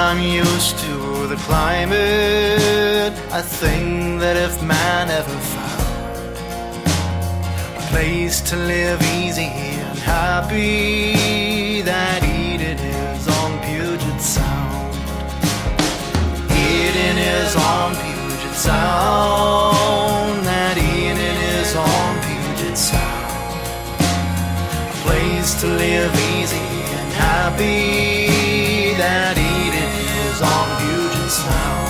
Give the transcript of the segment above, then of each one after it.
I'm used to the climate. I think that if man ever found a place to live easy and happy, that Eden is on Puget Sound. Eden is on Puget Sound. That Eden is on Puget Sound. A place to live easy and happy. That Eden is on Puget Sound.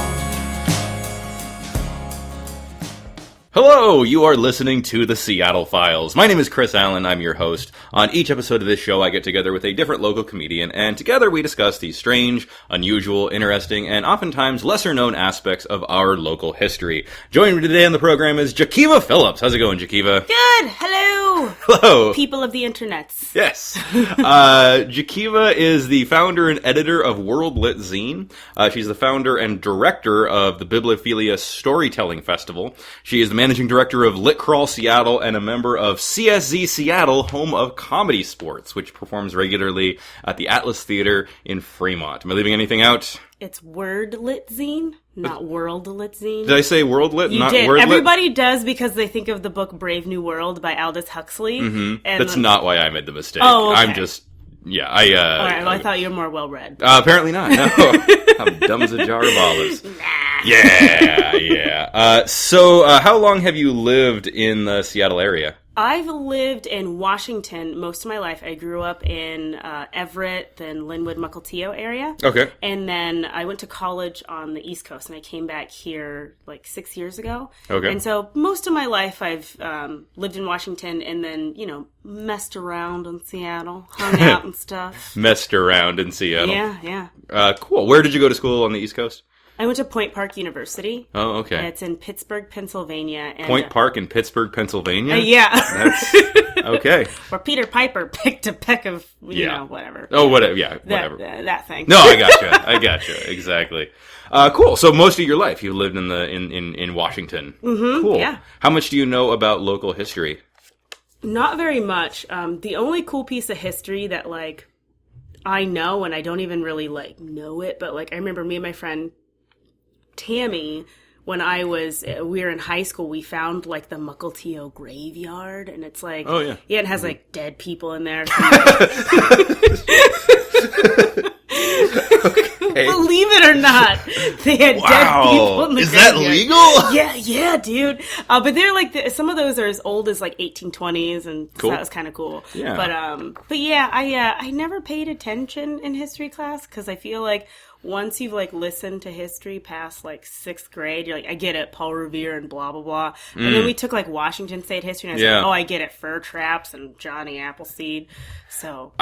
Hello, you are listening to the Seattle Files. My name is Chris Allen, I'm your host. On each episode of this show, I get together with a different local comedian, and together we discuss the strange, unusual, interesting, and oftentimes lesser-known aspects of our local history. Joining me today on the program is Jekeva Phillips. How's it going, Jekeva? Good! Hello! Hello! People of the internets. Yes. Jekeva is the founder and editor of World Lit Zine. She's the founder and director of the Bibliophilia Storytelling Festival. She is the managing director of Lit Crawl Seattle and a member of CSZ Seattle, home of Comedy Sports, which performs regularly at the Atlas Theater in Fremont. Am I leaving anything out? It's Word Lit Zine, not World Lit Zine. Did I say World Lit, you not did. Word Lit? Everybody does because they think of the book Brave New World by Aldous Huxley. Mm-hmm. And that's not why I made the mistake. Oh, okay. I'm just... Yeah, All right, well, I thought you were more well-read. Apparently not, no. I'm dumb as a jar of olives. Nah. Yeah. So, how long have you lived in the Seattle area? I've lived in Washington most of my life. I grew up in Everett, then Linwood, Mukilteo area. Okay. And then I went to college on the East Coast, and I came back here like 6 years ago. Okay. And so most of my life I've lived in Washington and then, messed around in Seattle, hung out and stuff. Messed around in Seattle. Yeah. Cool. Where did you go to school on the East Coast? I went to Point Park University. Oh, okay. It's in Pittsburgh, Pennsylvania. And, Point Park in Pittsburgh, Pennsylvania? Yeah. That's, okay. Where Peter Piper picked a peck of, whatever. Oh, whatever. Yeah, whatever. That thing. No, I gotcha. Exactly. Cool. So most of your life you lived in Washington. Mm-hmm. Cool. Yeah. How much do you know about local history? Not very much. The only cool piece of history that, I know, and I don't even really, know it, but, I remember me and my friend Tammy, when we were in high school, we found, the Mukilteo graveyard, and it's oh, yeah. Yeah, it has, dead people in there. Okay. Believe it or not, they had dead people in the Is that graveyard. legal? Yeah, dude. But they're some of those are as old as 1820s, and cool. So that was kind of cool. Yeah. But yeah, I never paid attention in history class because I feel like once you've listened to history past sixth grade, you're I get it, Paul Revere and blah blah blah. And then we took Washington State history, and I was I get it, fur traps and Johnny Appleseed. So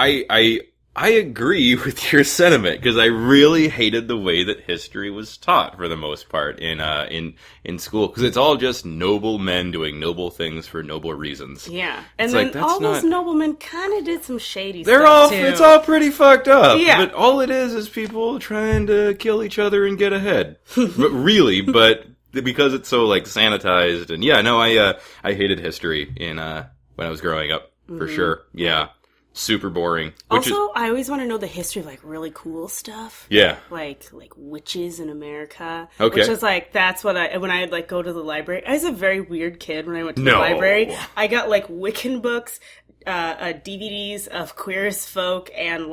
I agree with your sentiment because I really hated the way that history was taught for the most part in school because it's all just noble men doing noble things for noble reasons. Yeah, and then those noblemen kind of did some shady stuff too. It's all pretty fucked up. Yeah, but all it is people trying to kill each other and get ahead. But really, because it's so sanitized and I hated history in when I was growing up for sure. Yeah. Super boring. I always want to know the history of really cool stuff. Yeah. Like witches in America. Okay. Which is that's what when I'd go to the library. I was a very weird kid when I went to the library. I got Wiccan books, DVDs of Queer as Folk, and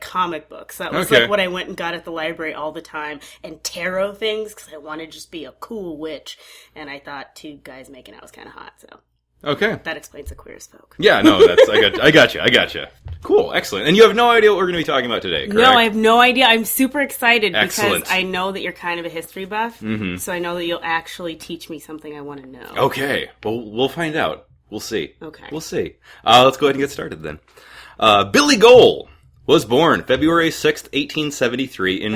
comic books. That was what I went and got at the library all the time. And tarot things because I wanted to just be a cool witch. And I thought two guys making out was kind of hot, so. Okay. That explains the Queer as Folk. Yeah, no, I got you. Cool, excellent. And you have no idea what we're going to be talking about today, correct? No, I have no idea. I'm super excited Excellent. because I know that you're kind of a history buff, so I know that you'll actually teach me something I want to know. Okay, well, we'll find out. We'll see. Okay. We'll see. Let's go ahead and get started then. Billy Gohl was born February 6th, 1873 in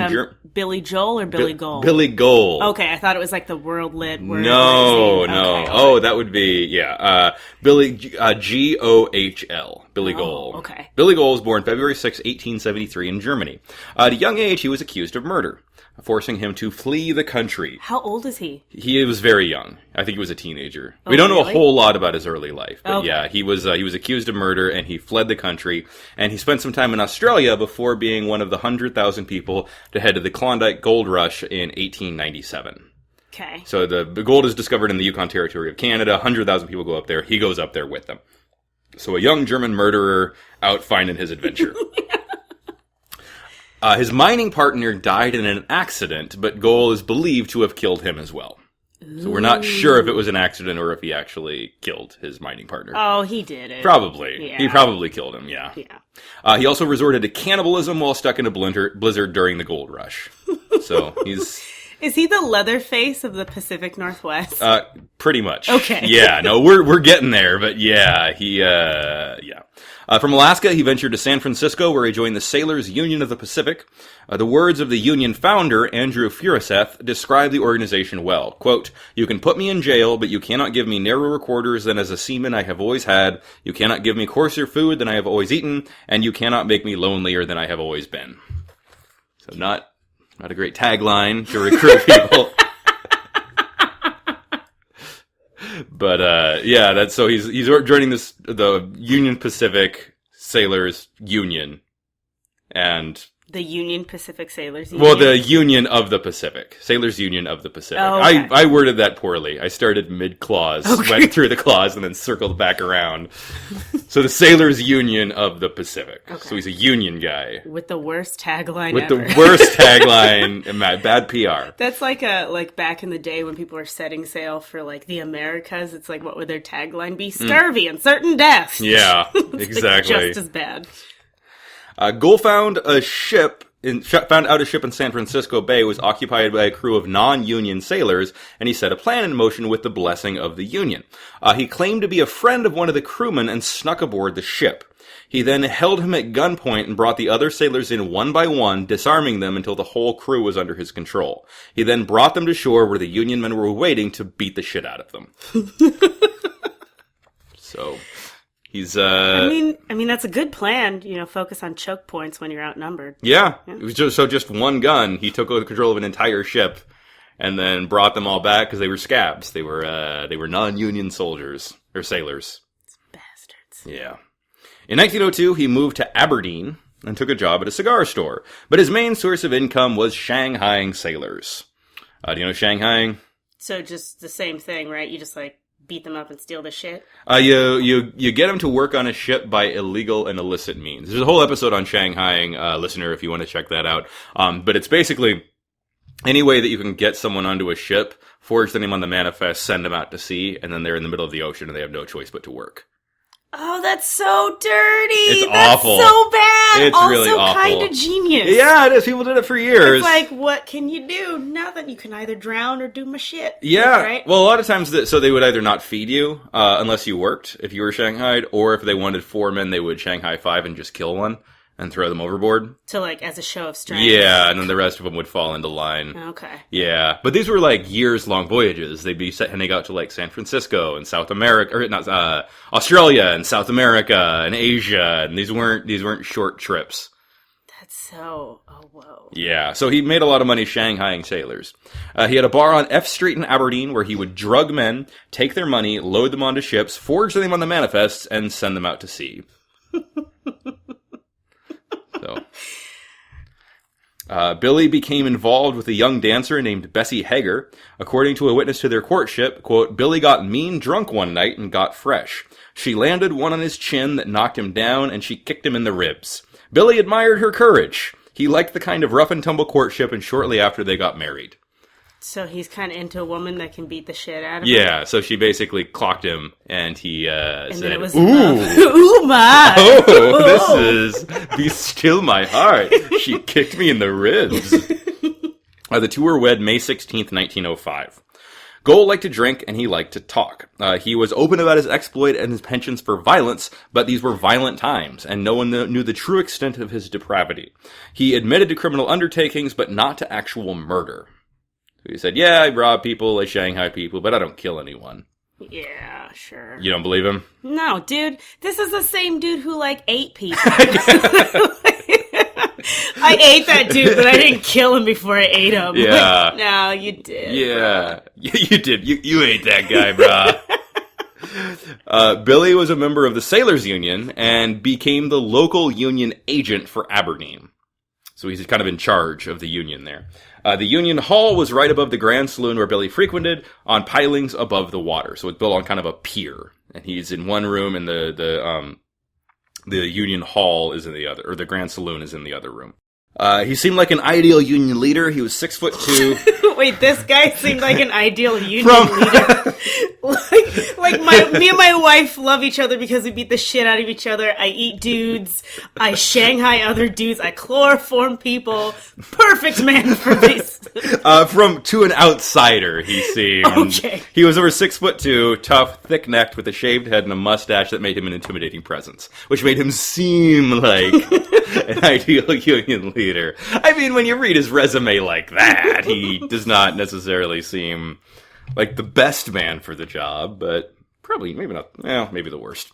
Billy Joel or Billy Gohl? Billy Gohl. Okay, I thought it was the World Lit word. No. Okay, that would be, Billy, G-O-H-L. Billy Gohl. Okay. Billy Gohl was born February 6th, 1873 in Germany. At a young age, he was accused of murder. forcing him to flee the country. How old is he? He was very young. I think he was a teenager. We don't know a whole lot about his early life, but yeah, he was accused of murder, and he fled the country, and he spent some time in Australia before being one of the 100,000 people to head to the Klondike gold rush in 1897. Okay. So the gold is discovered in the Yukon Territory of Canada. 100,000 people go up there. He goes up there with them. So a young German murderer out finding his adventure. His mining partner died in an accident, but Gohl is believed to have killed him as well. So we're not sure if it was an accident or if he actually killed his mining partner. Oh, he did it. Probably. Yeah. He probably killed him, yeah. He also resorted to cannibalism while stuck in a blizzard during the gold rush. So he's... Is he the Leatherface of the Pacific Northwest? Pretty much. Okay. Yeah, no, we're getting there, but yeah, from Alaska, he ventured to San Francisco, where he joined the Sailors Union of the Pacific. The words of the union founder, Andrew Furuseth, describe the organization well. Quote, "You can put me in jail, but you cannot give me narrower quarters than as a seaman I have always had. You cannot give me coarser food than I have always eaten, and you cannot make me lonelier than I have always been." So not a great tagline to recruit people. But, yeah, that's, so he's joining the Union Pacific Sailors Union. And... The Union Pacific Sailors Union? Well, the Union of the Pacific. Sailors Union of the Pacific. Oh, okay. I worded that poorly. I started mid-clause, went through the clause, and then circled back around. So the Sailors Union of the Pacific. Okay. So he's a union guy. With the worst tagline With ever. the worst tagline, and bad PR. That's like back in the day when people were setting sail for like the Americas. It's like, what would their tagline be? Scurvy and certain death. Yeah, exactly. Like just as bad. Gohl found out a ship in San Francisco Bay was occupied by a crew of non-union sailors, and he set a plan in motion with the blessing of the union. He claimed to be a friend of one of the crewmen and snuck aboard the ship. He then held him at gunpoint and brought the other sailors in one by one, disarming them until the whole crew was under his control. He then brought them to shore where the union men were waiting to beat the shit out of them. So... He's, I mean, that's a good plan, focus on choke points when you're outnumbered. Yeah. It was just one gun. He took over control of an entire ship and then brought them all back because they were scabs. They were non-union soldiers, or sailors. Bastards. Yeah. In 1902, he moved to Aberdeen and took a job at a cigar store. But his main source of income was shanghaiing sailors. Do you know shanghaiing? So just the same thing, right? You just, beat them up and steal the shit? You get them to work on a ship by illegal and illicit means. There's a whole episode on shanghaiing, listener, if you want to check that out. But it's basically any way that you can get someone onto a ship, forge their name on the manifest, send them out to sea, and then they're in the middle of the ocean and they have no choice but to work. Oh, that's so dirty. It's that's awful. So bad. It's also really awful. Kind of genius. Yeah, it is. People did it for years. It's like, what can you do? Nothing. You can either drown or do my shit. Yeah. Right? Well, a lot of times, so they would either not feed you unless you worked, if you were shanghaied, or if they wanted 4 men, they would Shanghai 5 and just kill one and throw them overboard. So, as a show of strength. Yeah, and then the rest of them would fall into line. Okay. Yeah, but these were years-long voyages. They'd be heading out to San Francisco and South America, or not Australia and South America and Asia, and these weren't short trips. That's so. Oh, whoa. Yeah, so he made a lot of money shanghaiing sailors. He had a bar on F Street in Aberdeen where he would drug men, take their money, load them onto ships, forge their name on the manifests, and send them out to sea. Billy became involved with a young dancer named Bessie Hager. According to a witness to their courtship, quote, "Billy got mean drunk one night and got fresh. She landed one on his chin that knocked him down, and she kicked him in the ribs. Billy admired her courage. He liked the kind of rough-and-tumble courtship, and shortly after they got married." So he's kind of into a woman that can beat the shit out of him? Yeah, so she basically clocked him, and he and said, then it was "Ooh, ooh my! Oh, this is, be still my heart. She kicked me in the ribs." The two were wed May 16th, 1905. Gohl liked to drink, and he liked to talk. He was open about his exploit and his penchants for violence, but these were violent times, and no one knew the true extent of his depravity. He admitted to criminal undertakings, but not to actual murder. He said, "Yeah, I rob people, I Shanghai people, but I don't kill anyone." Yeah, sure. You don't believe him? No, dude. This is the same dude who, ate people. I ate that dude, but I didn't kill him before I ate him. Yeah. Like, no, you did. Yeah. You did. You ate that guy, brah. Billy was a member of the Sailors Union and became the local union agent for Aberdeen. So he's kind of in charge of the union there. The Union Hall was right above the Grand Saloon where Billy frequented, on pilings above the water. So it's built on kind of a pier. And he's in one room, and the Union Hall is in the other, or the Grand Saloon is in the other room. He seemed like an ideal union leader. He was 6'2". Wait, this guy seemed like an ideal union leader. Me and my wife love each other because we beat the shit out of each other. I eat dudes. I Shanghai other dudes. I chloroform people. Perfect man for this. To an outsider, he seemed. Okay. He was over 6'2", tough, thick-necked, with a shaved head and a mustache that made him an intimidating presence, which made him seem like an ideal union leader. I mean, when you read his resume like that, he does not necessarily seem like the best man for the job, but probably, maybe not, maybe the worst.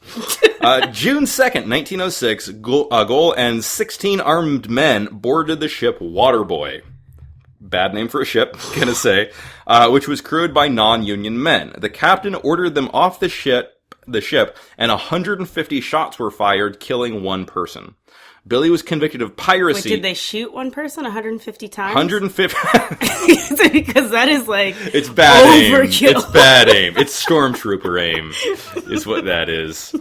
June 2nd, 1906, Gohl and 16 armed men boarded the ship Waterboy. Bad name for a ship, gonna say, which was crewed by non-union men. The captain ordered them off the ship, and 150 shots were fired, killing one person. Billy was convicted of piracy. Wait, did they shoot one person 150 times? 150. Because that is like it's bad overkill. Aim. It's bad aim. It's stormtrooper aim, is what that is.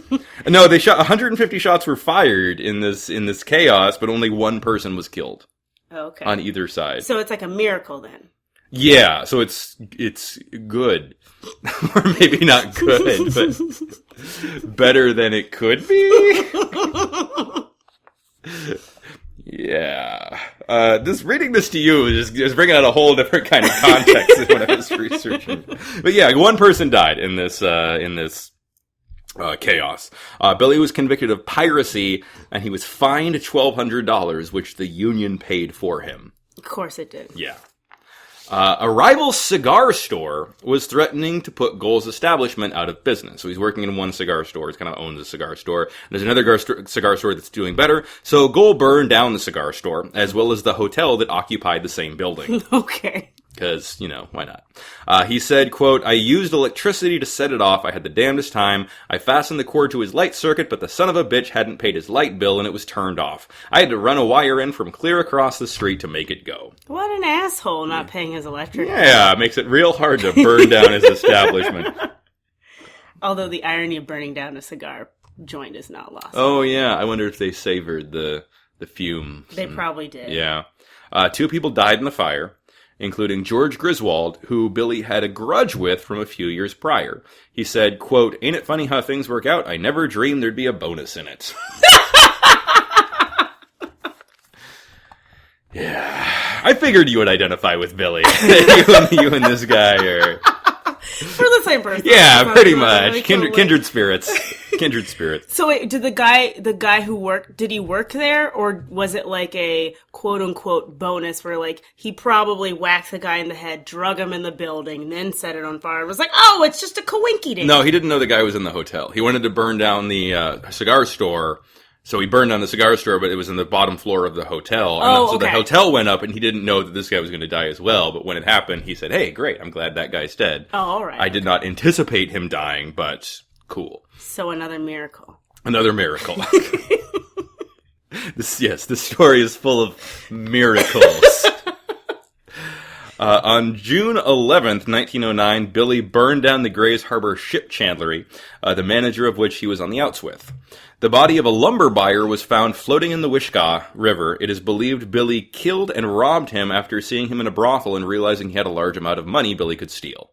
No, they shot 150 shots were fired in this chaos, but only one person was killed. Okay. On either side. So it's like a miracle then. Yeah, so it's good. Or maybe not good, but better than it could be. Yeah. Reading this to you is just bringing out a whole different kind of context than what I was researching. But yeah, one person died in this chaos. Billy was convicted of piracy, and he was fined $1,200, which the union paid for him. Of course it did. Yeah. A rival cigar store was threatening to put Gohl's establishment out of business. So he's working in one cigar store. He kind of owns a cigar store. There's another cigar store that's doing better. So Gohl burned down the cigar store, as well as the hotel that occupied the same building. Okay. Because, why not? He said, quote, I used electricity to set it off. I had the damnedest time. I fastened the cord to his light circuit, but the son of a bitch hadn't paid his light bill, and it was turned off. I had to run a wire in from clear across the street to make it go. What an asshole not paying his electric bill. Yeah, it makes it real hard to burn down his establishment. Although the irony of burning down a cigar joint is not lost. Oh, yeah. I wonder if they savored the fumes. They probably did. Yeah. 2 people died in the fire, including George Griswold, who Billy had a grudge with from a few years prior. He said, quote, ain't it funny how things work out? I never dreamed there'd be a bonus in it. Yeah. I figured you would identify with Billy. you and this guy are... We're the same person. Yeah, pretty much. Kindred spirits. Kindred spirits. So wait, did the guy who worked, did he work there, or was it like a quote-unquote bonus where like he probably whacked the guy in the head, drug him in the building, and then set it on fire? It was like, oh, it's just a coinky-dink. No, he didn't know the guy was in the hotel. He wanted to burn down the cigar store, so he burned down the cigar store, but it was in the bottom floor of the hotel. And so the hotel went up, and he didn't know that this guy was going to die as well. But when it happened, he said, hey, great, I'm glad that guy's dead. Oh, all right. I did not anticipate him dying, but cool. So another miracle. Another miracle. This story is full of miracles. On June 11th, 1909, Billy burned down the Grays Harbor Ship Chandlery, the manager of which he was on the outs with. The body of a lumber buyer was found floating in the Wishkah River. It is believed Billy killed and robbed him after seeing him in a brothel and realizing he had a large amount of money Billy could steal.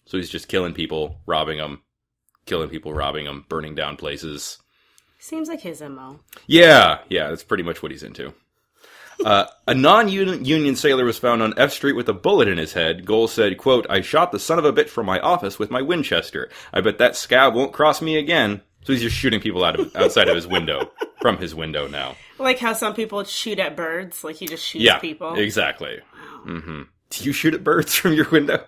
So he's just killing people, robbing them, burning down places. Seems like his MO. Yeah, that's pretty much what he's into. A non-union sailor was found on F Street with a bullet in his head. Gohl said, quote, I shot the son of a bitch from my office with my Winchester. I bet that scab won't cross me again. So he's just shooting people outside of his window, from his window now. Like how some people shoot at birds, like he just shoots people. Yeah, exactly. Wow. Mm-hmm. Do you shoot at birds from your window?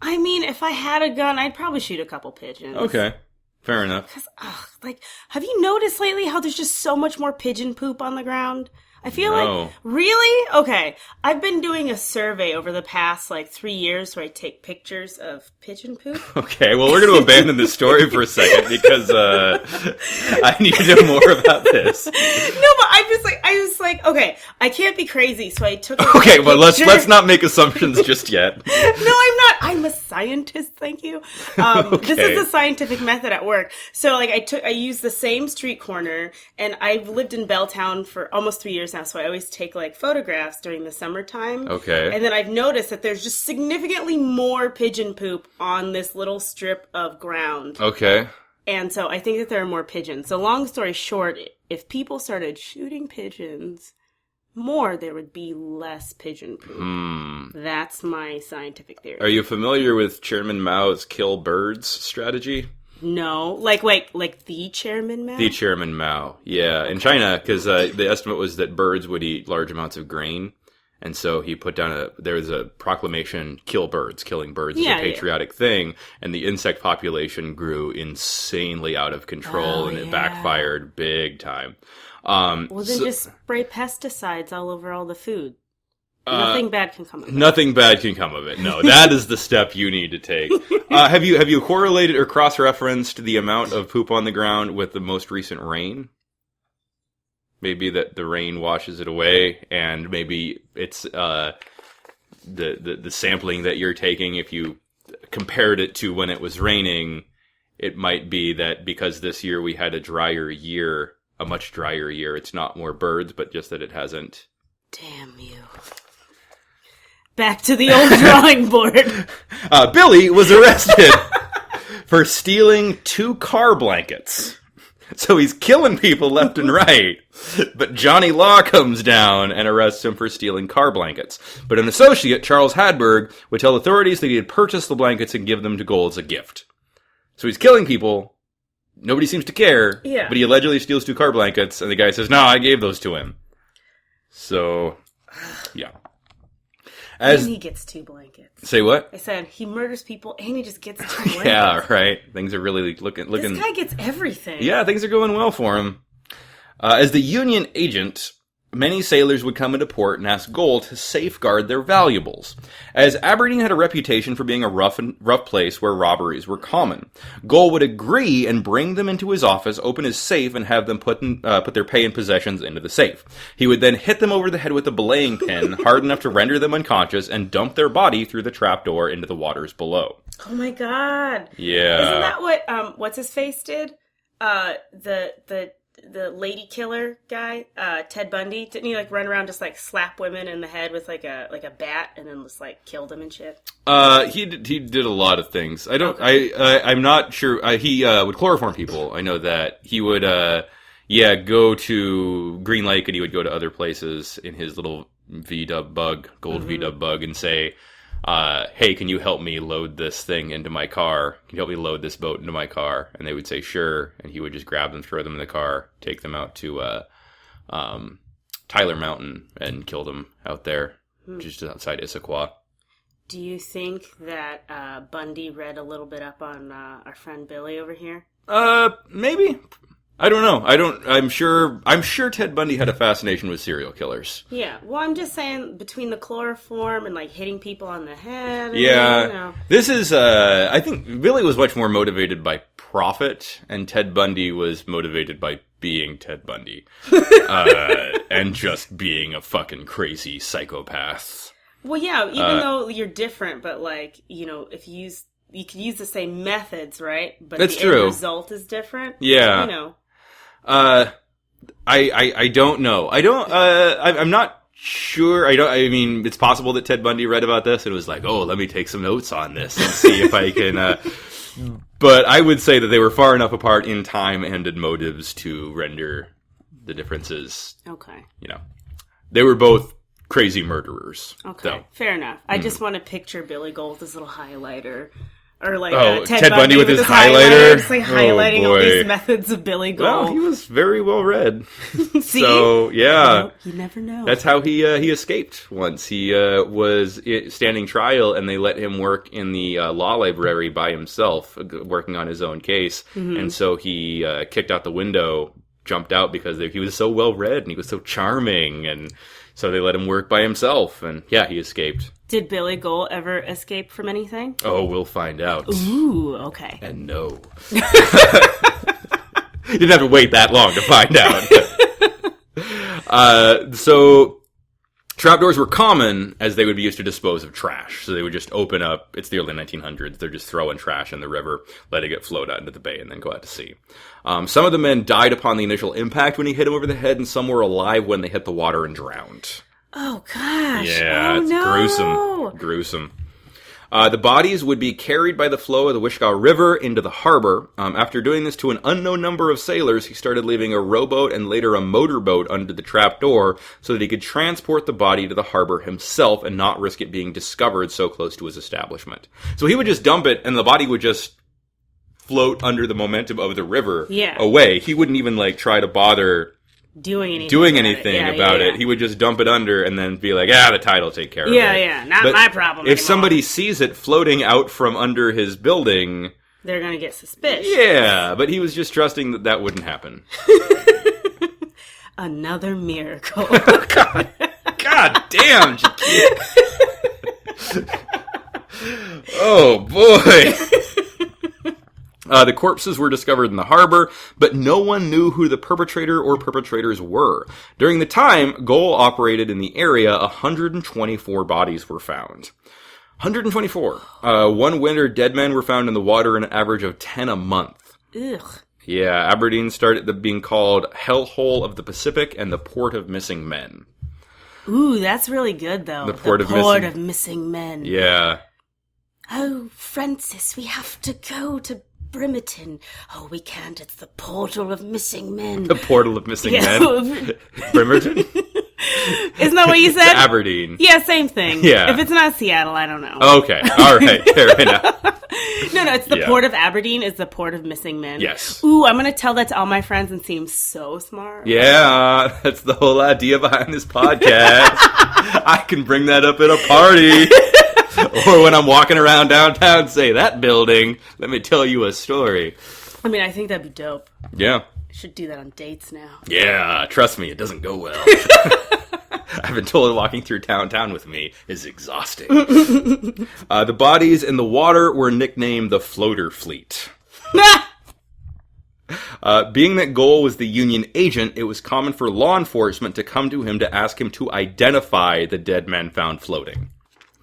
I mean, if I had a gun, I'd probably shoot a couple pigeons. Okay, fair enough. Because, have you noticed lately how there's just so much more pigeon poop on the ground? I feel like, really? Okay. I've been doing a survey over the past, 3 years where I take pictures of pigeon poop. Okay, well, we're going to abandon this story for a second because I need to know more about this. No, but I was like, okay, I can't be crazy, so I took a Okay, well, let's not make assumptions just yet. No, I'm not. I'm a scientist, thank you. Okay. This is the scientific method at work. So, I used the same street corner, and I've lived in Belltown for almost 3 years now, so I always take, photographs during the summertime. Okay. And then I've noticed that there's just significantly more pigeon poop on this little strip of ground. Okay. And so I think that there are more pigeons. So long story short, if people started shooting pigeons more, there would be less pigeon poop. That's my scientific theory. Are you familiar with Chairman Mao's kill birds strategy? No. Like the Chairman Mao? The Chairman Mao, yeah. In China, because the estimate was that birds would eat large amounts of grain. And so he put down there was a proclamation, kill birds. Killing birds is a patriotic thing. And the insect population grew insanely out of control, and it backfired big time. Well, then just spray pesticides all over all the food. Nothing bad can come of it. Nothing bad can come of it. No, that is the step you need to take. Have you correlated or cross-referenced the amount of poop on the ground with the most recent rain? Maybe that the rain washes it away, and maybe it's the sampling that you're taking. If you compared it to when it was raining, it might be that because this year we had a much drier year, it's not more birds, but just that it hasn't. Damn you. Back to the old drawing board. Billy was arrested for stealing 2 car blankets. So he's killing people left and right. But Johnny Law comes down and arrests him for stealing car blankets. But an associate, Charles Hadberg, would tell authorities that he had purchased the blankets and give them to Gohl as a gift. So he's killing people. Nobody seems to care. Yeah. But he allegedly steals 2 car blankets, and the guy says, no, I gave those to him. So, yeah. And he gets 2 blankets. Say what? I said, he murders people and he just gets 2 blankets. Yeah, right. Things are really looking... This guy gets everything. Yeah, things are going well for him. As the Union agent, many sailors would come into port and ask Gohl to safeguard their valuables. As Aberdeen had a reputation for being a rough place where robberies were common, Gohl would agree and bring them into his office, open his safe, and have them put their pay and possessions into the safe. He would then hit them over the head with a belaying pin, hard enough to render them unconscious, and dump their body through the trapdoor into the waters below. Oh my god. Yeah. Isn't that what, what's-his-face did? The lady killer guy, Ted Bundy, didn't he run around just slap women in the head with a bat and then just kill them and shit? He did a lot of things. I'm not sure. He would chloroform people. I know that he would go to Green Lake, and he would go to other places in his little V-dub bug, gold V-dub bug, and say, hey, can you help me load this thing into my car? Can you help me load this boat into my car? And they would say, sure. And he would just grab them, throw them in the car, take them out to Tyler Mountain and kill them out there, just outside Issaquah. Do you think that Bundy read a little bit up on our friend Billy over here? Maybe. I don't know. I'm sure Ted Bundy had a fascination with serial killers. Yeah. Well, I'm just saying between the chloroform and hitting people on the head. Yeah. This is, I think Billy was much more motivated by profit, and Ted Bundy was motivated by being Ted Bundy. And just being a fucking crazy psychopath. Well, yeah, even though you're different, but if you can use the same methods, right? But that's the true. End result is different. Yeah. I don't know. I'm not sure. I mean, it's possible that Ted Bundy read about this and was like, oh, let me take some notes on this and see if I can, but I would say that they were far enough apart in time and in motives to render the differences. Okay. They were both crazy murderers. Okay. Though. Fair enough. I just want to picture Billy Gohl with his little highlighter. Or Ted Bundy with his highlighter. Just highlighting all these methods of Billy Gohl. Well, he was very well read. See? So, yeah. You never know. That's how he escaped once. He was standing trial, and they let him work in the law library by himself, working on his own case. Mm-hmm. And so he kicked out the window jumped out because he was so well-read and he was so charming, and so they let him work by himself, and yeah, he escaped. Did Billy Gohl ever escape from anything? Oh, we'll find out. Ooh, okay. And no. You didn't have to wait that long to find out. So trapdoors were common as they would be used to dispose of trash. So they would just open up. It's the early 1900s. They're just throwing trash in the river, letting it float out into the bay, and then go out to sea. Some of the men died upon the initial impact when he hit them over the head, and some were alive when they hit the water and drowned. Oh, gosh. Yeah, it's no. gruesome. The bodies would be carried by the flow of the Wishkah River into the harbor. After doing this to an unknown number of sailors, he started leaving a rowboat and later a motorboat under the trapdoor so that he could transport the body to the harbor himself and not risk it being discovered so close to his establishment. So he would just dump it, and the body would just float under the momentum of the river away. He wouldn't even try to bother doing anything about it. He would just dump it under and then be like, the tide will take care of it. Yeah, not my problem If anymore. somebody sees it floating out from under his building, they're going to get suspicious. Yeah, but he was just trusting that wouldn't happen. Another miracle. God damn, Jekeva. Oh, boy. The corpses were discovered in the harbor, but no one knew who the perpetrator or perpetrators were. During the time Gohl operated in the area, 124 bodies were found. 124. One winter, dead men were found in the water an average of 10 a month. Ugh. Yeah, Aberdeen started being called Hellhole of the Pacific and the Port of Missing Men. Ooh, that's really good, though. The Port of Missing Men. Yeah. Oh, Francis, we have to go to Brimerton. Oh, we can't. It's the portal of missing men. The portal of missing men? Brimerton? Isn't that what you said? Aberdeen. Yeah, same thing. Yeah. If it's not Seattle, I don't know. Okay. All right. Fair enough. No, it's the port of Aberdeen is the port of missing men. Yes. Ooh, I'm going to tell that to all my friends and seem so smart. Yeah, that's the whole idea behind this podcast. I can bring that up at a party. Or when I'm walking around downtown, say, that building, let me tell you a story. I mean, I think that'd be dope. Yeah. I should do that on dates now. Yeah, trust me, it doesn't go well. I've been told walking through downtown with me is exhausting. The bodies in the water were nicknamed the Floater Fleet. Being that Gohl was the Union agent, it was common for law enforcement to come to him to ask him to identify the dead men found floating.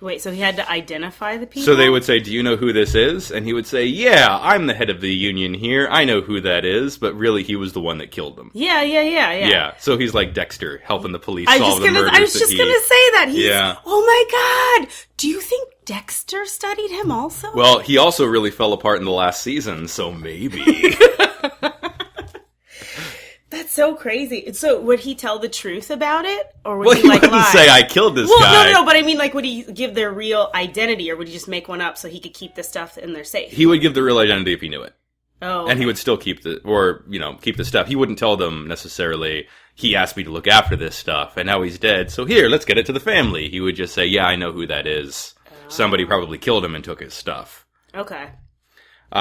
Wait, so he had to identify the people? So they would say, do you know who this is? And he would say, yeah, I'm the head of the union here. I know who that is. But really, he was the one that killed them. Yeah. Yeah, so he's like Dexter, helping the police solve the murders. I was just going to say that. Yeah. Oh my God. Do you think Dexter studied him also? Well, he also really fell apart in the last season, so maybe. That's so crazy. So would he tell the truth about it? Or would he wouldn't lie? say, I killed this guy. No, but I mean, would he give their real identity, or would he just make one up so he could keep the stuff in their safe? He would give the real identity if he knew it. Oh. And he would still keep keep the stuff. He wouldn't tell them necessarily, he asked me to look after this stuff, and now he's dead, so here, let's get it to the family. He would just say, yeah, I know who that is. Oh. Somebody probably killed him and took his stuff. Okay.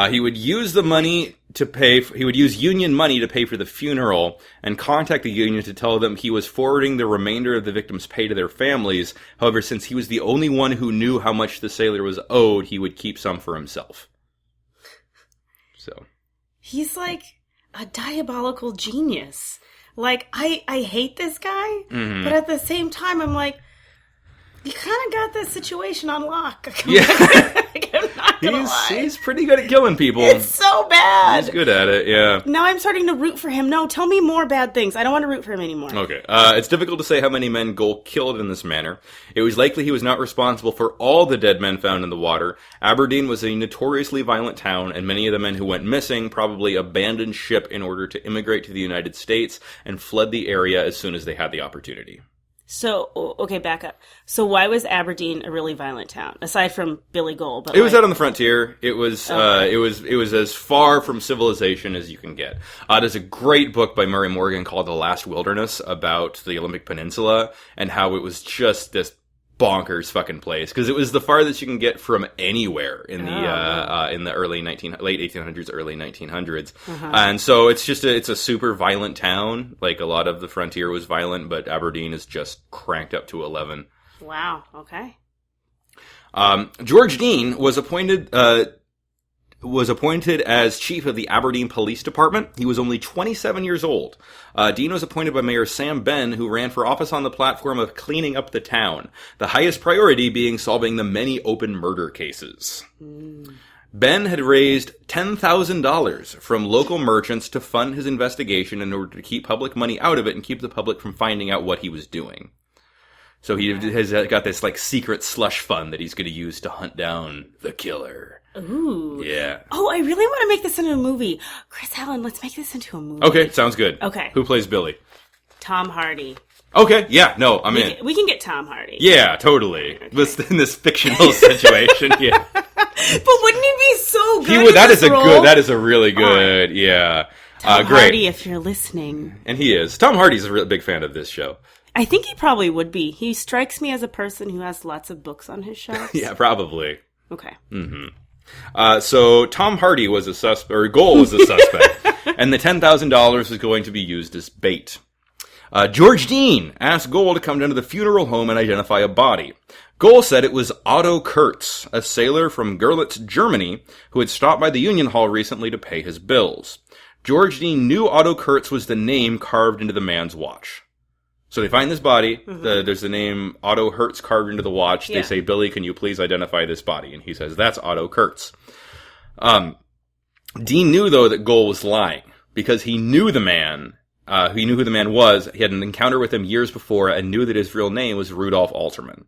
He would use the money to pay. He would use union money to pay for the funeral and contact the union to tell them he was forwarding the remainder of the victims' pay to their families. However, since he was the only one who knew how much the sailor was owed, he would keep some for himself. So he's like a diabolical genius. Like I hate this guy, but at the same time, I'm like, you kind of got this situation on lock. Yeah. I'm not gonna lie. He's pretty good at killing people. It's so bad. He's good at it, yeah. Now I'm starting to root for him. No, tell me more bad things. I don't want to root for him anymore. Okay. It's difficult to say how many men Gohl killed in this manner. It was likely he was not responsible for all the dead men found in the water. Aberdeen was a notoriously violent town, and many of the men who went missing probably abandoned ship in order to immigrate to the United States and fled the area as soon as they had the opportunity. So, okay, back up. So why was Aberdeen a really violent town? Aside from Billy Gohl. But it was out on the frontier. It was it was as far from civilization as you can get. There's a great book by Murray Morgan called The Last Wilderness about the Olympic Peninsula and how it was just this bonkers fucking place because it was the farthest you can get from anywhere in the late 1800s, early 1900s, and so it's a super violent town. Like a lot of the frontier was violent, but Aberdeen is just cranked up to 11. Wow. Okay. George Dean was appointed as chief of the Aberdeen Police Department. He was only 27 years old. Dean was appointed by Mayor Sam Benn, who ran for office on the platform of cleaning up the town, the highest priority being solving the many open murder cases. Benn had raised $10,000 from local merchants to fund his investigation in order to keep public money out of it and keep the public from finding out what he was doing. So he has got this like secret slush fund that he's going to use to hunt down the killer. Ooh. Yeah. Oh, I really want to make this into a movie. Chris Allen, let's make this into a movie. Okay, sounds good. Okay. Who plays Billy? Tom Hardy. Okay, yeah, no, I'm in. We can get Tom Hardy. Yeah, totally. Okay. In this fictional situation, yeah. But wouldn't he be so good? That is a really good, yeah. Tom great. Hardy, if you're listening. And he is. Tom Hardy's a really big fan of this show. I think he probably would be. He strikes me as a person who has lots of books on his shelves. Yeah, probably. Okay. Mm-hmm. So Tom Hardy was a suspect, or Gohl was a suspect, and the $10,000 was going to be used as bait. George Dean asked Gohl to come down to the funeral home and identify a body. Gohl said it was Otto Kurtz, a sailor from Görlitz, Germany, who had stopped by the Union Hall recently to pay his bills. George Dean knew Otto Kurtz was the name carved into the man's watch. So they find this body. There's the name Otto Hertz carved into the watch. Yeah. They say, Billy, can you please identify this body? And he says, that's Otto Kurtz. Dean knew, though, that Gohl was lying because he knew the man. He knew who the man was. He had an encounter with him years before and knew that his real name was Rudolf Alterman.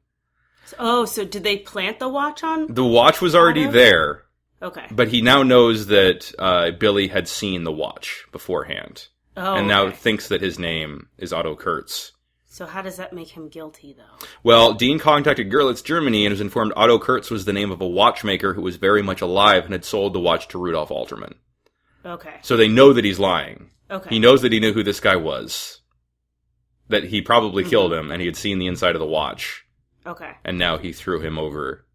Oh, so did they plant the watch on? The watch was already there. Okay. But he now knows that Billy had seen the watch beforehand. Oh, and now thinks that his name is Otto Kurtz. So how does that make him guilty, though? Well, Dean contacted Görlitz, Germany, and was informed Otto Kurtz was the name of a watchmaker who was very much alive and had sold the watch to Rudolf Alterman. Okay. So they know that he's lying. Okay. He knows that he knew who this guy was. That he probably killed him, and he had seen the inside of the watch. Okay. And now he threw him over